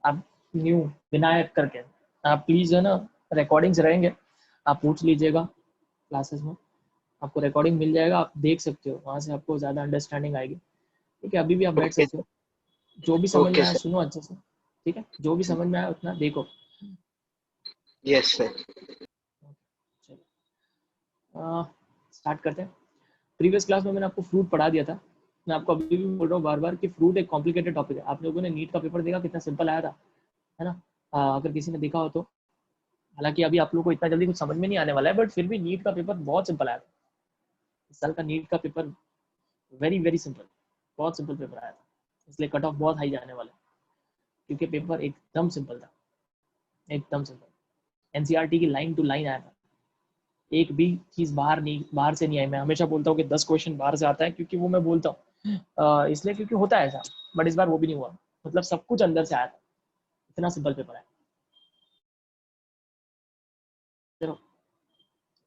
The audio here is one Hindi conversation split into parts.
आप न्यू विनायक करके, आप प्लीज है ना, रिकॉर्डिंग्स रहेंगे, आप पूछ लीजिएगा क्लासेस में, आपको रिकॉर्डिंग मिल जाएगा, आप देख सकते हो, वहाँ से आपको ज़्यादा अंडरस्टैंडिंग आएगी। ठीक है, अभी भी आप बैठ ओके सकते हो, जो भी समझ में ओके आया सर। सुनो अच्छे से, ठीक है, जो भी समझ में आया उतना देखो। Yes sir. चलो स्टार्ट करते हैं। प्रीवियस क्लास में मैंने आपको फ्रूट पढ़ा दिया था, मैं आपको अभी भी बोल रहा हूँ बार बार कि फ्रूट एक कॉम्प्लिकेटेड टॉपिक है। आप लोगों ने नीट का पेपर देखा कितना सिंपल आया था, है ना? अगर किसी ने देखा हो तो, हालांकि अभी आप लोगों को इतना जल्दी कुछ समझ में नहीं आने वाला है, बट फिर भी नीट का पेपर बहुत सिंपल आया था। इस साल का नीट का पेपर वेरी वेरी सिंपल, बहुत सिंपल पेपर आया था, इसलिए कट ऑफ बहुत हाई जाने वाला है, क्योंकि पेपर एकदम सिंपल था, एकदम सिंपल। एनसीईआरटी की लाइन टू लाइन आया था, एक भी चीज बाहर से नहीं आई। मैं हमेशा बोलता हूँ कि 10 क्वेश्चन बाहर से आता है, क्योंकि वो मैं बोलता हूँ इसलिए क्योंकि होता है ऐसा, बट इस बार वो भी नहीं हुआ, मतलब सब कुछ अंदर से आया था, इतना सिंपल पेपर है। चलो,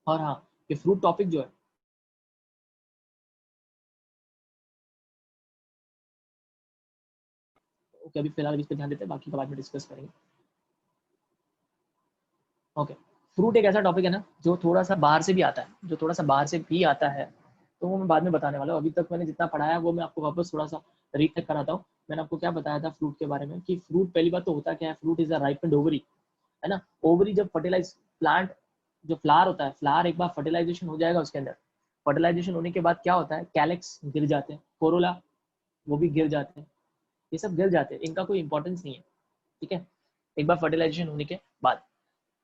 और हाँ, ये फ्रूट टॉपिक जो है, ओके अभी फिलहाल इस पर ध्यान देते हैं, बाकी का बाद में डिस्कस करेंगे। ओके, फ्रूट एक ऐसा टॉपिक है ना जो थोड़ा सा बाहर से भी आता है, जो थोड़ा सा बाहर से भी आता है, तो वो मैं बाद में बताने वाला हूँ। अभी तक मैंने जितना पढ़ाया वो मैं आपको वापस थोड़ा सा रिकैप कराता हूँ। मैंने आपको क्या बताया था फ्रूट के बारे में, कि फ्रूट पहली बात तो होता क्या है, fruit is a ripened ovary, है ना? ओवरी जब फर्टिलाइज, प्लांट जो फ्लावर होता है, फ्लावर एक बार फर्टिलाइजेशन हो जाएगा उसके अंदर, फर्टिलाइजेशन होने के बाद क्या होता है, कैलेक्स गिर जाते हैं, कोरोला वो भी गिर जाते हैं, ये सब गिर जाते हैं, इनका कोई इंपॉर्टेंस नहीं है, ठीक है, एक बार फर्टिलाइजेशन होने के बाद,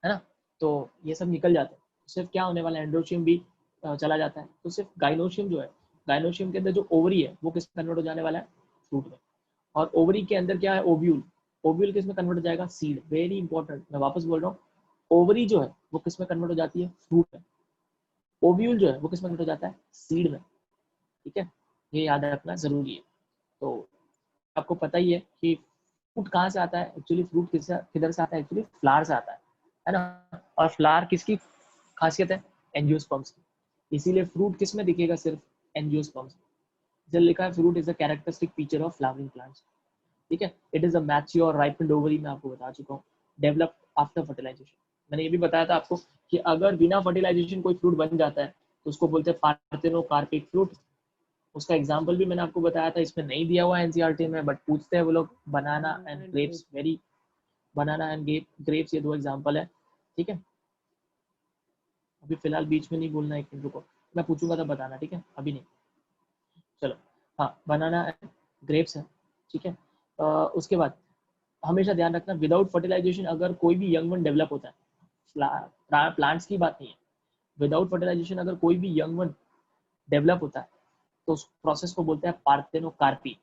है ना? तो ये सब निकल जाते हैं, सिर्फ क्या होने वाला है, एंड्रोशियम भी चला जाता है, तो सिर्फ गाइनोशियम जो है, गाइनोशियम के अंदर जो ओवरी है वो किस में कन्वर्ट हो जाने वाला है, फ्रूट में। और ओवरी के अंदर क्या है, ओव्यूल, ओव्यूल किस में कन्वर्ट हो जाएगा, सीड। वेरी इंपॉर्टेंट, मैं वापस बोल रहा हूँ, ओवरी जो है वो किस में कन्वर्ट हो जाती है, फ्रूट में। ओव्यूल जो है वो किस में कन्वर्ट हो जाता है, सीड में, ठीक है, ये याद रखना जरूरी है। तो आपको पता ही है कि फ्रूट कहाँ से आता है एक्चुअली, फ्रूट किधर से आता है, एक्चुअली फ्लावर से आता है ना? और फ्लावर किसकी खासियत है, एंजियोस्पर्म्स की, इसीलिए फ्रूट किस में दिखेगा, सिर्फ एंजियोस्पर्म्स में। जब लिखा है fruit is a characteristic feature of flowering plants, ठीक है, it is a mature ripened ovary, मैं आपको बता चुका हूँ, डेवलप आफ्टर फर्टिलाइजेशन। मैंने ये भी बताया था आपको कि अगर बिना फर्टिलाइजेशन कोई फ्रूट बन जाता है तो उसको बोलते हैं पार्थेनोकार्पिक फ्रूट। उसका एग्जाम्पल भी मैंने आपको बताया था, इसमें नहीं दिया हुआ है एनसीईआरटी में, बट पूछते हैं वो लोग, banana and grapes, very, banana and grapes, ये दो एग्जाम्पल है, ठीक है। अभी फिलहाल बीच में नहीं बोलना, एक मिनट रुको, मैं पूछूंगा तब बताना, ठीक है, अभी नहीं। चलो, हाँ, बनाना एंड ग्रेप्स है, ठीक है। उसके बाद हमेशा ध्यान रखना, विदाउट फर्टिलाइजेशन अगर कोई भी यंग वन डेवलप होता है, प्लांट्स की बात नहीं है, विदाउट फर्टिलाइजेशन अगर कोई भी यंग वन डेवलप होता है तो उस प्रोसेस को बोलते हैं पार्थेनोकार्पी,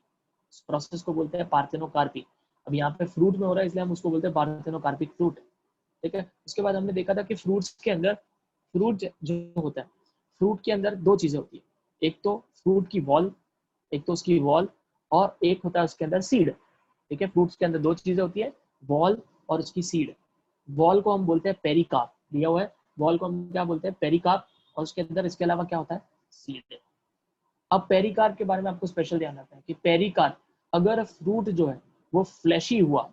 उस प्रोसेस को बोलते हैं पार्थेनोकार्पी। अब यहाँ पे फ्रूट में हो रहा है इसलिए हम उसको बोलते हैं पार्थेनोकार्पिक फ्रूट, ठीक है। उसके बाद हमने देखा था कि फ्रूट्स के अंदर, फ्रूट जो होता है, फ्रूट के अंदर दो चीजें होती है, एक तो फ्रूट की वॉल, एक तो उसकी वॉल, और एक होता है उसके अंदर सीड, ठीक है। फ्रूट्स के अंदर दो चीजें होती है, वॉल और उसकी सीड। वॉल को हम बोलते हैं पेरिकार्प, दिया हुआ है, वॉल को हम क्या बोलते हैं, पेरिकार्प, और उसके अंदर इसके अलावा क्या होता है, सीड। अब पेरिकार्प के बारे में आपको स्पेशल ध्यान रखना है कि पेरिकार्प, अगर फ्रूट जो है वो फ्लैशी हुआ,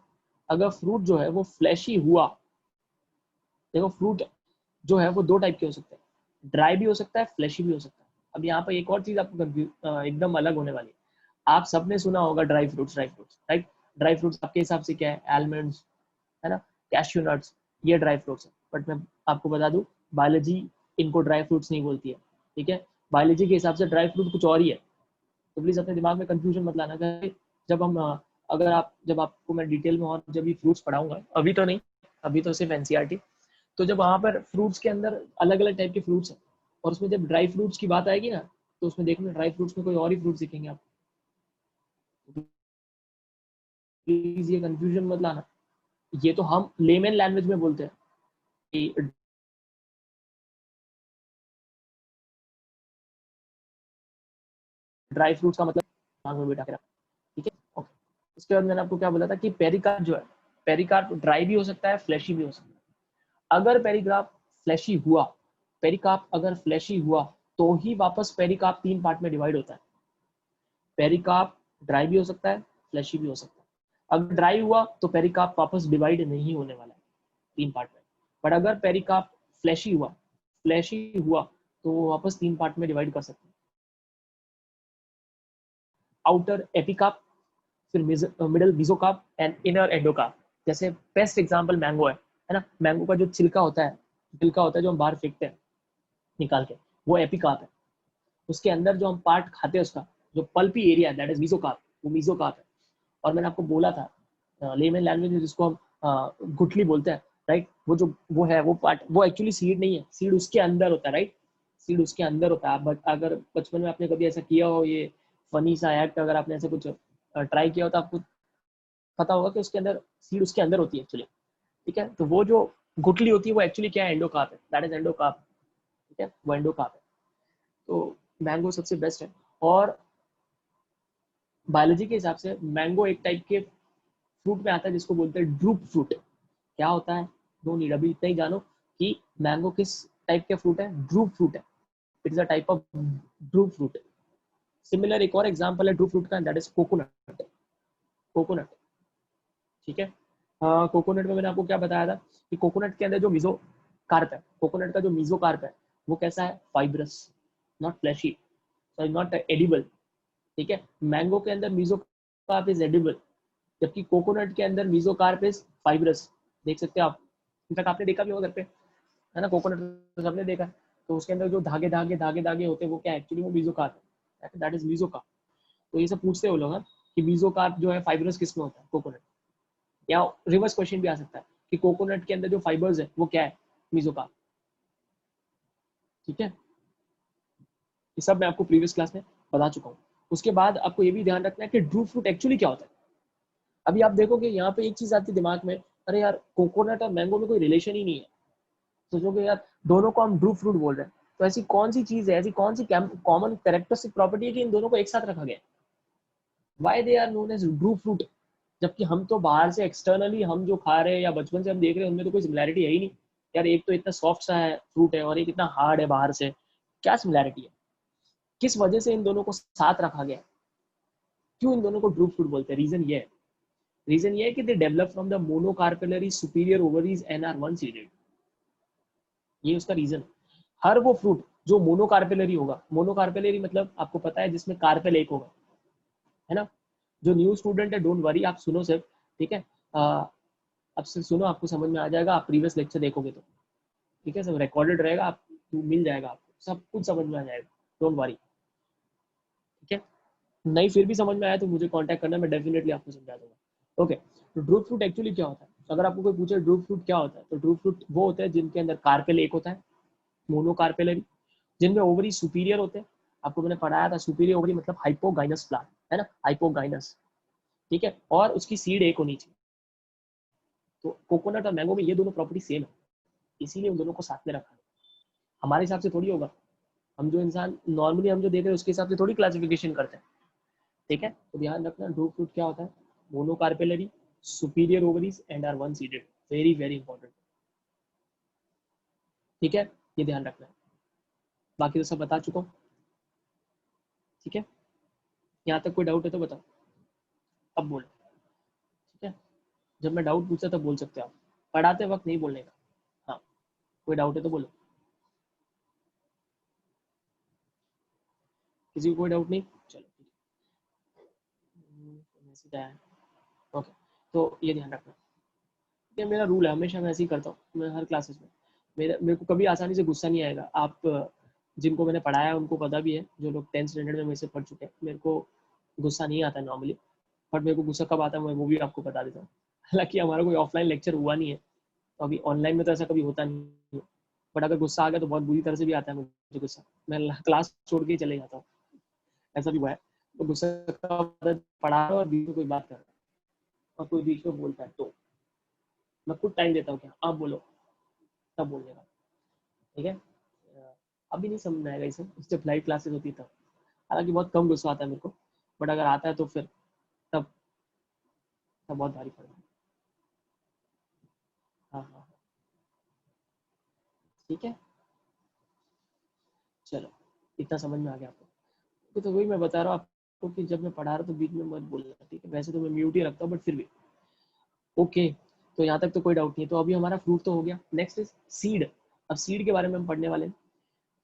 अगर फ्रूट जो है वो फ्लैशी हुआ, देखो फ्रूट जो है वो दो टाइप के हो सकते हैं, ड्राई भी हो सकता है, फ्लैशी भी हो सकता है। अब यहाँ पर एक और चीज आपको एकदम अलग होने वाली है, आप सबने सुना होगा dry fruits, dry fruits, right? Dry fruits आपके हिसाब से क्या है, आलमंड्स, है ना, कैश्यू नट्स, ये ड्राई फ्रूट्स है। बट मैं आपको बता दूं, बायोलॉजी इनको ड्राई फ्रूट्स नहीं बोलती है, ठीक है। बायोलॉजी के हिसाब से ड्राई फ्रूट कुछ और ही है, तो प्लीज अपने दिमाग में कंफ्यूजन मत लाना। जब हम अगर आप, जब आपको मैं डिटेल में और जब ये फ्रूट्स पढ़ाऊंगा, अभी तो नहीं, अभी तो सिर्फ एनसीईआरटी, तो जब वहाँ पर फ्रूट्स के अंदर अलग अलग टाइप के फ्रूट्स हैं, और उसमें जब ड्राई फ्रूट्स की बात आएगी ना, तो उसमें देखना ड्राई फ्रूट्स में कोई और ही फ्रूट्स दिखेंगे आप, प्लीज ये कंफ्यूजन मत लाना। ये तो हम लेमन लैंग्वेज में बोलते हैं कि ड्राई फ्रूट्स का मतलब दिमाग में बिठा के रखना, ठीक है, ओके। उसके बाद मैंने आपको क्या बोला था कि पेरिकार्प जो है, पेरिकार्प ड्राई भी हो सकता है, फ्लैशी भी हो सकता है। अगर पेरिकार्प फ्लैशी हुआ, पेरिकार्प अगर फ्लैशी हुआ, तो ही वापस पेरिकार्प तीन पार्ट में डिवाइड होता है। पेरिकार्प ड्राई भी हो सकता है, फ्लैशी भी हो सकता है। अगर ड्राई हुआ तो पेरिकार्प वापस डिवाइड नहीं होने वाला है 3 पार्ट में, बट अगर पेरिकार्प फ्लैशी हुआ तो वो वापस 3 पार्ट में डिवाइड कर सकते हैं, आउटर एपिकार्प, फिर middle mesocarp and inner endocarp. जैसे बेस्ट एग्जांपल मैंगो है ना, मैंगो का जो छिलका होता है जो हम बाहर फेंकते हैं निकाल के, वो एपिकार्प है। उसके अंदर जो हम पार्ट खाते हैं उसका जो pulpy area that is mesocarp, वो मेसोकार्प है। और मैंने आपको बोला था लेमन लैंग्वेज में जिसको हम गुठली बोलते हैं, राइट, वो है वो पार्ट, वो एक्चुअली सीड नहीं है, सीड उसके अंदर होता है, राइट, सीड उसके अंदर होता है। बट अगर बचपन में आपने कभी ऐसा किया हो, ये फनी सा एक्ट अगर आपने ऐसे कुछ ट्राई किया हो, तो आपको पता होगा कि उसके अंदर सीड उसके अंदर होती है एक्चुअली, ठीक है। तो वो जो गुठली होती है वो एक्चुअली क्या है, एंडोकार्प है, दैट इज एंडोकार्प, ठीक है, वो एंडोकार्प है। तो मैंगो सबसे बेस्ट है। और बायोलॉजी के हिसाब से मैंगो एक टाइप के फ्रूट में आता है जिसको बोलते हैं ड्रूप फ्रूट। क्या होता है, नो नीड, अभी इतना ही जानो कि मैंगो किस टाइप के फ्रूट है, ड्रूप फ्रूट है, it is a type of drupe fruit. Similar एक और एग्जांपल है ड्रूप फ्रूट का, दैट इज कोकोनट। कोकोनट, ठीक है। कोकोनट में मैंने आपको क्या बताया था कि कोकोनट के अंदर जो मीजो कार्प है, कोकोनट का जो मीजो कार्प है वो कैसा है, fibrous, not fleshy, sorry not edible, ठीक है। मैंगो के अंदर मीजो कार्प इज एडिबल, जबकि कोकोनट के अंदर मीजो कार्प इज फाइब्रस। देख सकते हो आप, इनफैक्ट आपने देखा भी होगा घर पे, है ना, कोकोनट तो सबने देखा है। तो उसके अंदर जो धागे धागे धागे धागे होते हैं वो क्या, एक्चुअली वो मीजो कार्प है, दैट इज मीजो कार्प। तो ये सब पूछते हो लोग कि मीजो कार्प जो है फाइब्रस किस में होता है, कोकोनट। या रिवर्स क्वेश्चन भी आ सकता है कि कोकोनट के अंदर जो फाइबर्स है वो क्या है, मीजोकार्प, ठीक है। ये सब मैं आपको प्रीवियस क्लास में बता चुका हूँ। उसके बाद आपको ये भी ध्यान रखना है कि ड्रू फ्रूट एक्चुअली क्या होता है। अभी आप देखोगे यहाँ पे एक चीज आती है दिमाग में, अरे यार कोकोनट और मैंगो में कोई रिलेशन ही नहीं है, सोचोगे यार दोनों को हम ड्रू फ्रूट बोल रहे हैं, तो ऐसी कौन सी चीज है, ऐसी कौन सी कॉमन कैरेक्टरिस्टिक प्रॉपर्टी है कि इन दोनों को एक साथ रखा गया, why they are known as drupe fruit. जबकि हम तो बाहर से एक्सटर्नली हम जो खा रहे हैं या बचपन से हम देख रहे हैं उनमें तो कोई सिमिलैरिटी है ही नहीं। यार एक तो इतना सॉफ्ट सा है फ्रूट है और एक इतना हार्ड है बाहर से, क्या सिमिलैरिटी है, किस वजह से इन दोनों को साथ रखा गया, क्यों इन दोनों को ड्रू फ्रूट बोलते हैं, रीजन ये है कि they develop from the monocarpellary superior ovaries and are one seeded, ये उसका रीजन। हर वो फ्रूट जो मोनोकार्पेलरी होगा, मोनोकार्पेलरी मतलब आपको पता है जिसमें कार्पेल एक होगा, है ना। जो न्यू स्टूडेंट है डोंट वरी, आप सुनो सिर्फ, ठीक है। अब से सुनो, आपको समझ में आ जाएगा, आप प्रीवियस लेक्चर देखोगे तो, ठीक है, सब रिकॉर्डेड रहेगा, आप मिल जाएगा, आपको सब कुछ समझ में आ जाएगा, डोंट वरी, ठीक है। नहीं फिर भी समझ में आया तो मुझे कांटेक्ट करना, मैं डेफिनेटली आपको समझा दूंगा। ओके, तो ड्रूप फ्रूट एक्चुअली क्या होता है, अगर आपको कोई पूछे ड्रूप फ्रूट क्या होता है, तो ड्रूप फ्रूट वो होते हैं जिनके अंदर कार्पेल एक होता है, मोनोकार्पेलरी, जिनमें ओवरी सुपीरियर होते हैं। आपको मैंने पढ़ाया था सुपीरियर ओवरी मतलब हाइपोगाइनस प्लांट, है ना, हाइपोगाइनस, ठीक है। और उसकी सीड एक होनी चाहिए। तो कोकोनट और मैंगो में ये दोनों प्रॉपर्टी सेम है, इसीलिए उन दोनों को साथ में रखा है। हमारे हिसाब से थोड़ी होगा, हम जो इंसान नॉर्मली हम जो देख रहे हैं उसके हिसाब से थोड़ी क्लासिफिकेशन करते हैं, ठीक है। तो ध्यान रखना ड्रू फ्रूट क्या होता है, monocarpellary, superior ovaries and are one seeded, very very important, ठीक है, ये ध्यान रखना है। बाकी तो सब बता चुका हूँ, ठीक है। यहाँ तक कोई डाउट है तो बताओ, अब बोलो, ठीक है। जब मैं डाउट पूछता तब बोल सकते हो आप, पढ़ाते वक्त नहीं बोलने का। हाँ, कोई डाउट है तो बोलो, किसी को कोई डाउट नहीं, चलो ठीक है, मैसेज आया है, ओके। तो ये ध्यान रखना, ये मेरा रूल है, हमेशा मैं ऐसे ही करता हूँ, मैं हर क्लासेस में, मेरे को कभी आसानी से गुस्सा नहीं आएगा। आप जिनको मैंने पढ़ाया है उनको पता भी है, जो लोग 10th स्टैंडर्ड में मेरे से पढ़ चुके हैं, मेरे को गुस्सा नहीं आता नॉर्मली, बट मेरे को गुस्सा कब आता है मैं वो भी आपको बता देता हूँ। हालांकि हमारा कोई ऑफलाइन लेक्चर हुआ नहीं है, तो अभी ऑनलाइन में तो ऐसा कभी होता नहीं है, बट अगर गुस्सा आ गया तो बहुत बुरी तरह से भी आता है मुझे गुस्सा, मैं क्लास छोड़ के ही चले जाता हूँ, ऐसा भी हुआ है। तो गुस्सा पढ़ा रहा और बीच में कोई बात कर रहा है और कोई बीच में बोलता है तो मैं खुद टाइम देता हूँ, क्या आप बोलो तब बोलने का, ठीक है। अभी नहीं समझ में आएगा इसे, जब लाइव क्लासेस होती है तब, हालांकि बहुत कम गुस्सा आता है मेरे को, बट अगर आता है तो फिर तब तब बहुत भारी पड़ता है। हाँ हाँ हाँ, ठीक है, चलो इतना समझ में आ गया आपको। तो वही मैं बता रहा हूँ आपको कि जब मैं पढ़ा रहा तो बीच में मत बोलना, ठीक है। वैसे तो मैं म्यूट ही रखता हूँ बट फिर भी ओके, तो यहाँ तक तो कोई डाउट नहीं है। तो अभी हमारा फ्रूट तो हो गया। Next is seed. अब सीड के बारे में हम पढ़ने वाले हैं।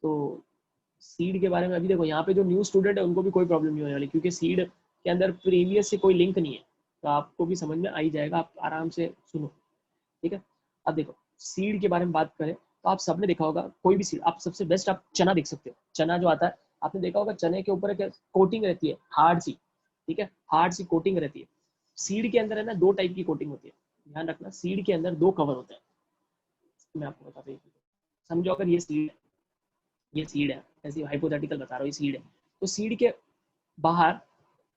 तो सीड के बारे में अभी देखो, यहाँ पे जो न्यू स्टूडेंट है उनको भी कोई प्रॉब्लम नहीं होने वाली, क्योंकि सीड के अंदर प्रीवियस से कोई लिंक नहीं है, तो आपको भी समझ में आ ही जाएगा, आप आराम से सुनो, ठीक है। अब देखो सीड के बारे में बात करें तो आप सबने देखा होगा, कोई भी सीड, आप सबसे बेस्ट आप चना देख सकते हो। चना जो आता है, आपने देखा होगा चने के ऊपर एक कोटिंग रहती है हार्ड सी, ठीक है, हार्ड सी कोटिंग रहती है। सीड के अंदर है ना, दो टाइप की कोटिंग होती है, ध्यान रखना। सीड के अंदर दो कवर होते हैं, मैं आपको बताता हूँ। समझो अगर ये सीड है, ऐसे हाइपोथेटिकल बता रहा हूँ, ये सीड है। तो सीड के बाहर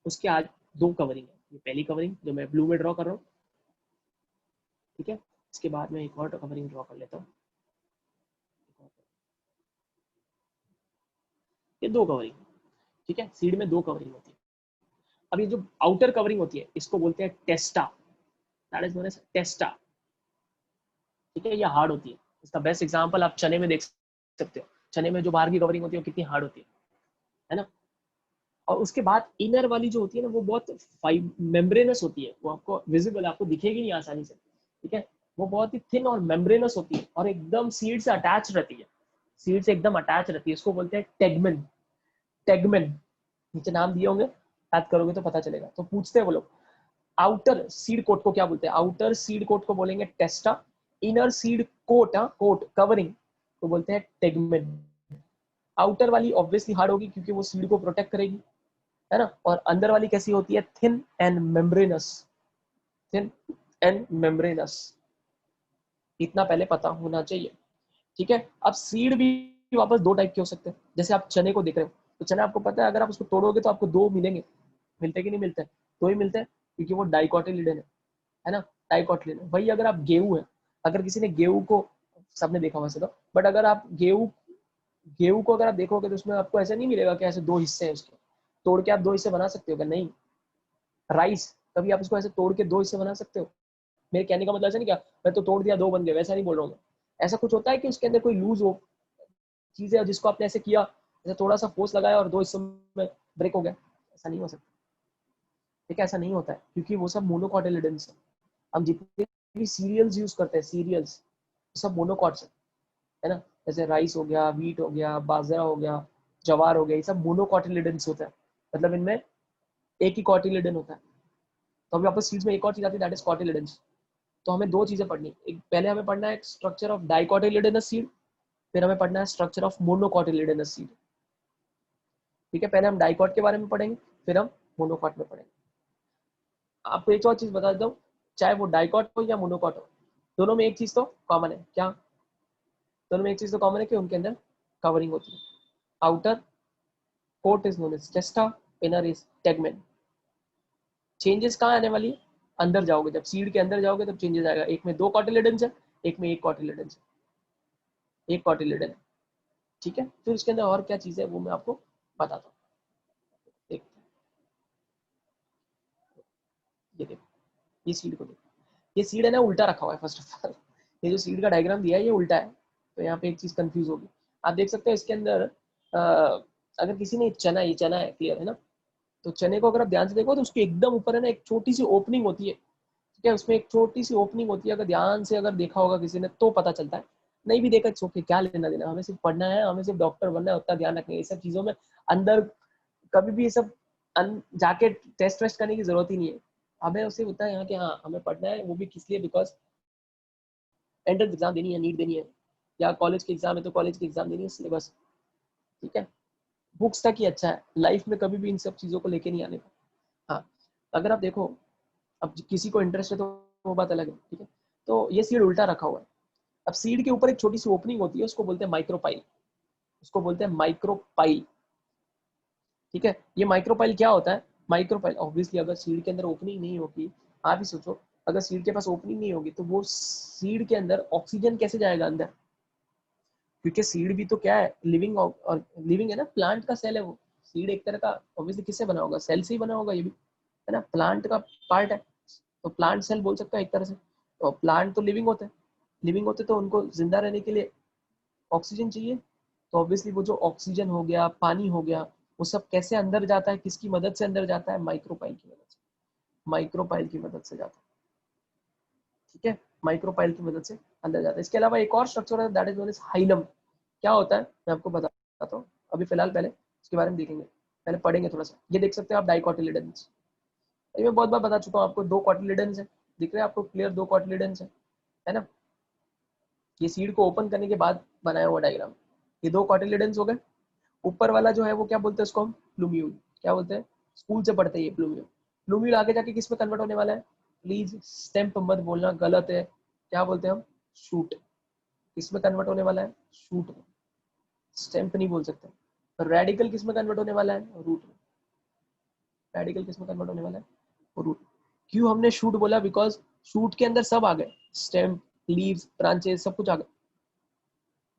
उसके आज दो कवरिंग है। ये पहली कवरिंग जो मैं ब्लू में ड्रॉ कर रहा हूँ, ठीक है। इसके बाद में एक और कवरिंग ड्रॉ कर लेता हूँ, ये दो कवरिंग, ठीक है। सीड में दो कवरिंग होती है। अब ये जो आउटर कवरिंग होती है इसको बोलते हैं टेस्टा, दैट इज नोन एज टेस्टा, ठीक है। ये हार्ड होती है। इसका बेस्ट एग्जांपल आप चने में देख सकते हो। चने में जो बाहर की कवरिंग होती है वो कितनी हार्ड होती है ना। और उसके बाद इनर वाली जो होती है ना, वो बहुत मेम्ब्रेनस होती है, वो आपको विजिबल, आपको दिखेगी नहीं आसानी से, ठीक है। वो बहुत ही थिन और मेम्ब्रेनस होती है और एकदम सीड से अटैच रहती है, सीड से एकदम अटैच रहती है। इसको बोलते हैं टेगमेन। टेगमेन, नीचे नाम दिए होंगे, याद करोगे तो पता चलेगा। तो पूछते हैं वो लोग, आउटर सीड कोट को क्या बोलते हैं? आउटर सीड कोट को बोलेंगे testa, inner seed coat, coat covering तो बोलते हैं टेगमेन। आउटर वाली ऑब्वियसली हार्ड होगी क्योंकि वो सीड को प्रोटेक्ट करेगी, है ना। और अंदर वाली कैसी होती है? Thin and membranes, thin and membranes, इतना पहले पता होना चाहिए, ठीक है। अब सीड भी वापस दो टाइप के हो सकते हैं। जैसे आप चने को देख रहे हो, तो चना आपको पता है, अगर आप उसको तोड़ोगे तो आपको दो मिलेंगे, मिलते कि नहीं मिलते? दो ही मिलते हैं क्योंकि वो डाइकोटिलिडन है ना, डाइकोटिलिडन। वही अगर आप गेहूं है, अगर किसी ने गेहूं को, सबने देखा वैसे तो, बट अगर आप गेहूं गेहूं को अगर आप देखोगे तो उसमें आपको ऐसा नहीं मिलेगा कि ऐसे दो हिस्से हैं उसके, तोड़ के आप दो हिस्से बना सकते हो क्या? नहीं। राइस, कभी आप उसको ऐसे तोड़ के दो हिस्से बना सकते हो? मेरे कहने का मतलब ऐसा नहीं, क्या मैं तो तोड़ दिया दो बन गए, वैसा नहीं बोल रहा हूँ मैं। ऐसा कुछ होता है कि उसके अंदर कोई लूज हो चीज है जिसको आपने ऐसे किया, ऐसे थोड़ा सा फोर्स लगाया और दो हिस्सों में ब्रेक हो गया? ऐसा नहीं हो सकता, ठीक है, ऐसा नहीं होता है क्योंकि वो सब मोनोकॉटिलिडन्स है। हम जितने भी सीरियल्स यूज करते हैं, सीरियल्स सब मोनोकॉट्स है ना। जैसे राइस हो गया, व्हीट हो गया, बाजरा हो गया, जवार हो गया, ये सब मोनोकॉटिलिडन्स होता है, मतलब इनमें एक ही कॉटिलिडन होता है। तो अभी वापस सीड्स में एक और चीज आती है, दैट इज कॉटिलिडन्स। तो हमें दो चीजें पढ़नी, एक पहले हमें पढ़ना है स्ट्रक्चर ऑफ डाइकोटिलिडनस सीड, फिर हमें पढ़ना है स्ट्रक्चर ऑफ मोनोकॉटिलिडनस सीड, ठीक है। पहले हम डाइकॉट के बारे में पढ़ेंगे, फिर हम मोनोकॉट में पढ़ेंगे। आपको एक और चीज बता देता हूँ, चाहे वो डाइकॉट हो या मोनोकॉट हो, दोनों में एक चीज तो कॉमन है। क्या? दोनों में एक चीज तो कॉमन है कि उनके अंदर कवरिंग होती है। Outer coat is known as testa, inner is tegmen. Changes कहाँ आने वाली है? अंदर जाओगे, जब सीड के अंदर जाओगे तब चेंजेस आएगा। एक में दो कॉटिलिडन्स है, एक में एक कॉटिलिडन्स है, एक कॉटिलिडन है, ठीक है। फिर उसके अंदर और क्या चीज है वो मैं आपको बताता हूँ। ये देखो, ये सीड को देखो, ये सीड है ना उल्टा रखा हुआ है। फर्स्ट ऑफ ऑल ये जो सीड का डायग्राम दिया है ये उल्टा है, तो यहाँ पे एक चीज कंफ्यूज होगी। आप देख सकते हो इसके अंदर अगर किसी ने चना, ये चना है, क्लियर है ना। तो चने को अगर आप ध्यान से देखो तो उसके एकदम ऊपर है ना एक छोटी सी ओपनिंग होती है, ठीक है। उसमें एक छोटी सी ओपनिंग होती है, अगर ध्यान से अगर देखा होगा किसी ने तो पता चलता है। नहीं भी देखा ओके, क्या लेना देना, हमें सिर्फ पढ़ना है, हमें सिर्फ डॉक्टर बनना है, उतना ध्यान रखना है। ये सब चीजों में अंदर कभी भी ये सब जाके टेस्ट वेस्ट करने की जरूरत ही नहीं है। हमें उसे होता है यहाँ के, हाँ हमें पढ़ना है, वो भी किस लिए? बिकॉज एंट्रेंस एग्जाम देनी है, नीट देनी है, या कॉलेज के एग्जाम है तो कॉलेज के एग्जाम देनी है, सिलेबस, ठीक है। बुक्स तक ही अच्छा है, लाइफ में कभी भी इन सब चीज़ों को लेके नहीं आने का। हाँ, अगर आप देखो, अब किसी को इंटरेस्ट है तो वो बात अलग है, ठीक है। तो ये सीड उल्टा रखा हुआ है। अब सीड के ऊपर एक छोटी सी ओपनिंग होती है, उसको बोलते हैं माइक्रोपाइल, उसको बोलते हैं माइक्रोपाइल, ठीक है। ये माइक्रोपाइल क्या होता है? माइक्रोपाइल ऑब्वियसली अगर सीड के अंदर ओपनिंग नहीं होगी, आप ही सोचो, अगर सीड के पास ओपनिंग नहीं होगी तो वो सीड के अंदर ऑक्सीजन कैसे जाएगा अंदर? क्योंकि सीड भी तो क्या है? लिविंग, और लिविंग है ना, प्लांट का सेल है वो। सीड एक तरह का ऑब्वियसली किससे बना होगा? सेल से ही बना होगा, ये भी है ना, प्लांट का पार्ट है। तो प्लांट सेल बोल सकते हो एक तरह से। तो प्लांट तो लिविंग होते हैं, लिविंग होते तो उनको जिंदा रहने के लिए ऑक्सीजन चाहिए। तो ऑब्वियसली वो जो ऑक्सीजन हो गया, पानी हो गया, वो सब कैसे अंदर जाता है? किसकी मदद से अंदर जाता है? माइक्रोपाइल की मदद से, माइक्रोपाइल की मदद से जाता है, ठीक है, माइक्रोपाइल की मदद से अंदर जाता है। इसके अलावा एक और स्ट्रक्चर है that is known as hilum. क्या होता है मैं आपको बताता हूँ, अभी फिलहाल पहले इसके बारे में देखेंगे, पहले पढ़ेंगे थोड़ा सा। ये देख सकते हैं आप डाइकोटिलिडन्स, ये मैं बहुत बार बता चुका हूँ आपको, 2 कॉटिलिडन्स है, दिख रहे हैं आपको क्लियर, 2 कॉटिलिडन्स है ना। ये सीड को ओपन करने के बाद बनाया हुआ डायग्राम। ये 2 कॉटिलिडन्स हो गए। ऊपर वाला जो है वो क्या बोलते हैं उसको हम, प्लूम्यूल। क्या बोलते हैं, स्कूल से पढ़ते हैं ये प्लूम्यूल। प्लूम्यूल आगे जाके किस में कन्वर्ट होने वाला है, प्लीज स्टेम्प मत बोलना, गलत है। क्या बोलते हैं हम, शूट। किस में कन्वर्ट होने वाला है, शूट में, स्टेम्प नहीं बोल सकते। रेडिकल किस में कन्वर्ट होने वाला है, रूट में। रेडिकल किस में कन्वर्ट होने वाला है, रूट। क्यों हमने शूट बोला, बिकॉज शूट के अंदर सब आ गए, स्टेम, लीव्स, ब्रांचेस, सब कुछ आ गए,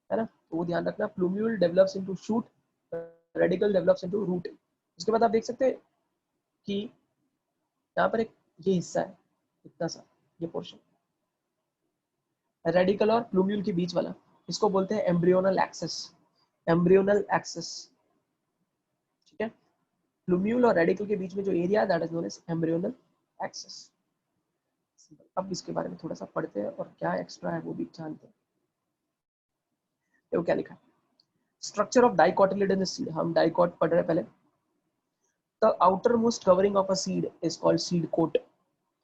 है ना। तो वो ध्यान रखना, plumule develops into shoot, radicle develops into root. उसके बाद आप देख सकते हैं कि यहाँ पर एक ये हिस्सा है, इतना सा ये पोर्शन, रेडिकल और प्लूम्यूल के बीच वाला, इसको बोलते हैं एम्ब्रियोनल एक्सेस। एम्ब्रियोनल एक्सेस, ठीक है। प्लूम्यूल और रेडिकल के बीच में जो area that is known as embryonal axis. अब इसके बारे में थोड़ा सा पढ़ते हैं और क्या एक्स्ट्रा है वो भी जानते हैं। देखो क्या लिखा है, स्ट्रक्चर ऑफ डाइकोटिलिडनस सीड। हम डाइकोट पढ़ रहे हैं पहले। The outermost covering of a seed is called seed coat.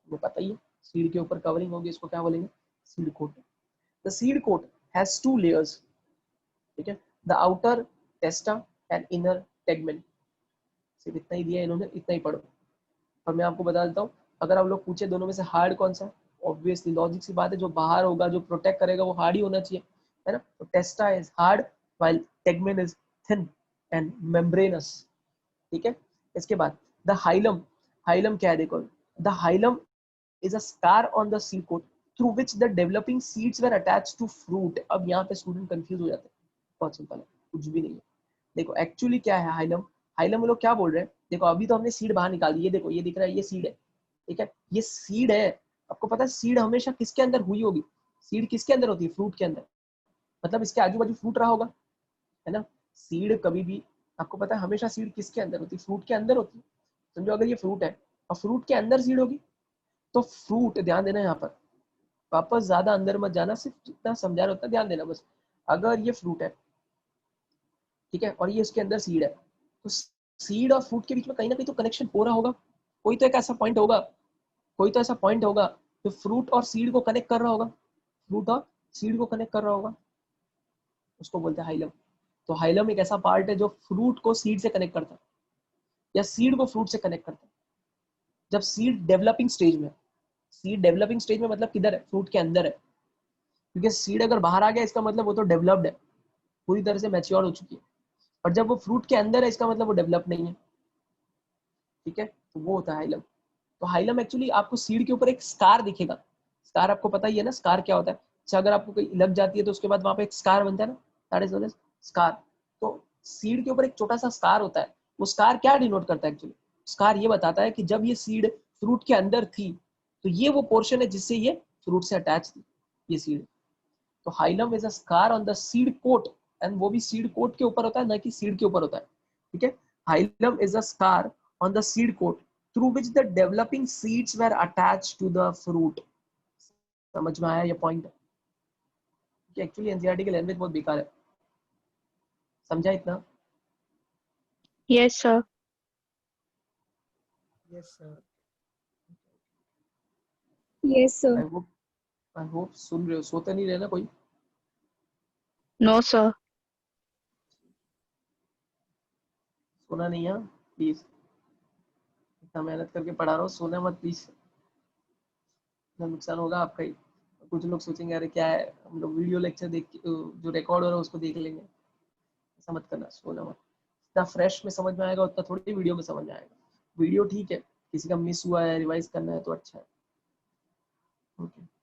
वो पता ही है, सीड के ऊपर कवरिंग होगी, इसको क्या बोलेंगे, seed coat. The seed coat has 2 layers, ठीक है, the outer testa and inner tegmen. सिर्फ इतना ही दिया इन्होंने, इतना ही पढ़ो। और मैं आपको बता देता हूँ, अगर आप लोग पूछे दोनों में से हार्ड कौन सा, ऑब्वियसली लॉजिक सी बात है, जो बाहर होगा, जो प्रोटेक्ट करेगा वो हार्ड ही होना चाहिए, है ना। तो testa is hard while tegmen is thin and membranous, ठीक है। इसके बाद द हाइलम। हाइलम क्या है देखो, the hilum is a scar on the seed coat through which the developing seeds were attached to fruit। अब यहाँ पे स्टूडेंट कंफ्यूज हो जाते हैं, बहुत सिंपल है, कुछ भी नहीं है। देखो एक्चुअली क्या है हाइलम, हाइलम में लोग क्या बोल रहे हैं, देखो अभी तो हमने सीड बाहर निकाल दी, ये देखो ये दिख रहा है, ये सीड है, ठीक है, ये सीड है। आपको पता है सीड हमेशा किसके अंदर हुई होगी, सीड किसके अंदर होती है, फ्रूट के अंदर, मतलब इसके आजू बाजू फ्रूट रहा होगा, है ना। सीड कभी भी, आपको पता है हमेशा सीड किसके अंदर होती है, फ्रूट के अंदर होती है। समझो अगर ये फ्रूट है और फ्रूट के अंदर सीड होगी, तो फ्रूट, ध्यान देना यहाँ पर, वापस ज्यादा अंदर मत जाना, सिर्फ जितना समझा रहा होता ध्यान देना बस। अगर ये फ्रूट है, ठीक है, और ये इसके अंदर सीड है, तो सीड और फ्रूट के बीच में कहीं ना कहीं तो कनेक्शन हो रहा होगा, कोई तो एक ऐसा पॉइंट होगा, कोई तो ऐसा पॉइंट होगा जो फ्रूट और सीड को कनेक्ट कर रहा होगा, फ्रूट और सीड को कनेक्ट कर रहा होगा, उसको बोलते हैं हाइलम। तो हाइलम एक ऐसा पार्ट है जो फ्रूट को सीड से कनेक्ट करता है, या सीड को फ्रूट से कनेक्ट करता है। जब सीड डेवलपिंग स्टेज में, सीड डेवलपिंग स्टेज में मतलब किधर है, फ्रूट के अंदर है, क्योंकि सीड अगर बाहर आ गया इसका मतलब वो तो डेवलप्ड है, पूरी तरह से मैच्योर हो चुकी है। और जब वो फ्रूट के अंदर है इसका मतलब वो डेवलप नहीं है, ठीक है, तो वो होता है हाइलम। तो हाइलम एक्चुअली आपको सीड के ऊपर एक स्कार दिखेगा, स्कार आपको पता ही है ना, स्कार क्या होता है। अच्छा अगर आपको कोई लग जाती है तो उसके बाद वहां पे एक स्कार बनता है ना, that is known as scar. तो सीड के ऊपर एक छोटा सा स्कार होता है, वो स्कार क्या डिनोट करता है एक्चुअली, स्कार ये बताता है कि जब ये सीड फ्रूट के अंदर थी, तो ये वो पोर्शन है जिससे ये फ्रूट से अटैच थी, ये सीड। तो hilum is a scar on the seed coat, and वो भी सीड कोट के ऊपर होता है, ना कि सीड के ऊपर होता है, ठीक है। Hilum is a scar on the seed coat through which the developing seeds were attached to the fruit। समझ में आया ये पॉइंट, कि एक्चुअली एनसीईआरटी की लैंग्वेज बहुत बेकार है, समझा इतना। Yes, sir. Yes sir, Yes, sir. I hope सुन रहे हो, सोते नहीं रहना कोई। No, sir. सोना नहीं है प्लीज, इतना मेहनत करके पढ़ा रहा हूँ, सोना मत प्लीज, नुकसान होगा आपका ही। कुछ लोग सोचेंगे अरे क्या है, हम लोग वीडियो लेक्चर देख के जो रिकॉर्ड हो रहा है उसको देख लेंगे, ऐसा मत करना, सोना मत। जितना फ्रेश में समझ में आएगा उतना थोड़ी वीडियो में समझ में आएगा। वीडियो ठीक है, किसी का मिस हुआ है, रिवाइज करना है तो अच्छा है, ओके।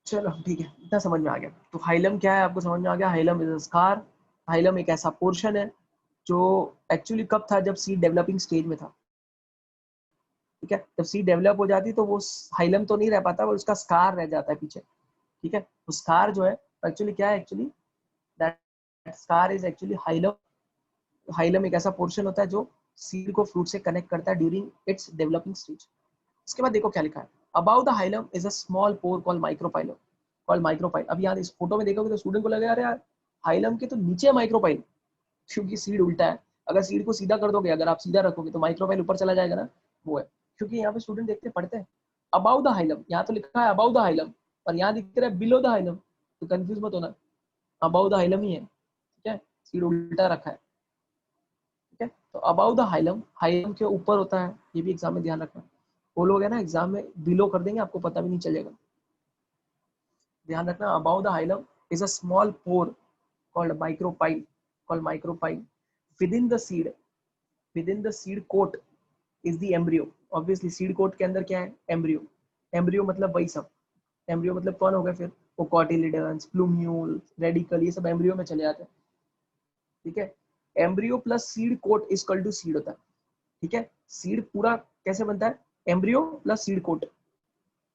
चलो ठीक है, इतना समझ में आ गया। तो हाइलम क्या है आपको समझ में आ गया, hilum is a scar. Hilum एक ऐसा पोर्शन है जो एक्चुअली कब था, जब सीड डेवलपिंग स्टेज में था, ठीक है। जब सीड डेवलप हो जाती तो वो हाइलम तो नहीं रह पाता, वो उसका स्कार रह जाता है पीछे, ठीक है। तो स्कार जो है एक्चुअली क्या है, actually that scar is actually hilum. Hilum एक ऐसा पोर्शन होता है जो सीड को फ्रूट से कनेक्ट करता है ड्यूरिंग इट्स डेवलपिंग स्टेज। इसके बाद देखो क्या लिखा है, about the hilum is a small pore called micropylum, called micropyle. अब यहाँ इस फोटो में देखोगे तो स्टूडेंट को लगेगा अरे यार हाइलम के तो नीचे माइक्रोपाइल, क्योंकि सीड उल्टा है। अगर सीड को सीधा कर दोगे, अगर आप सीधा रखोगे तो माइक्रोपाइल ऊपर चला जाएगा ना, वो है। क्योंकि यहाँ पे स्टूडेंट देखते पढ़ते हैं अबाउट द हाइलम, यहाँ तो लिखा है अबाउट द हाइलम और यहाँ दिख रहा है बिलो द हाइलम, तो कंफ्यूज मत होना, अबाउट द हाइलम ही है, ठीक है, सीड उल्टा रखा है, ठीक है। तो अबाउट द हाइलम, हाइलम के ऊपर होता है, ये भी एग्जाम में ध्यान रखना। वो लोग है ना एग्जाम में बिलो कर देंगे, आपको पता भी नहीं चलेगा। ध्यान रखना, about the hilum is a small pore called micropyle, called micropyle within the seed, within the seed coat is the embryo। obviously seed coat के अंदर क्या है, embryo। embryo मतलब वही सब, embryo मतलब कौन हो गया फिर, वो cotyledons, plumule, radicle, ये सब embryo में चले जाते हैं, ठीक है। embryo plus seed coat is equal to seed होता है, ठीक है। seed पूरा कैसे बनता है, embryo plus seed coat,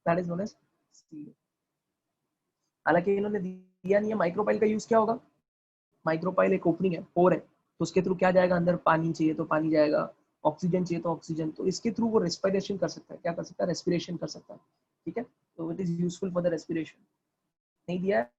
that is known as seed। हालांकि इन्होंने दिया नहीं है माइक्रोपाइल का यूज क्या होगा, माइक्रोपाइल एक ओपनिंग है, पोर है, तो उसके थ्रू क्या जाएगा, अंदर पानी चाहिए तो पानी जाएगा, ऑक्सीजन चाहिए तो ऑक्सीजन, तो इसके थ्रू वो रेस्पिरेशन कर सकता है, क्या कर सकता है, रेस्पिरेशन कर सकता है, ठीक है। तो it is useful for the respiration. नहीं दिया है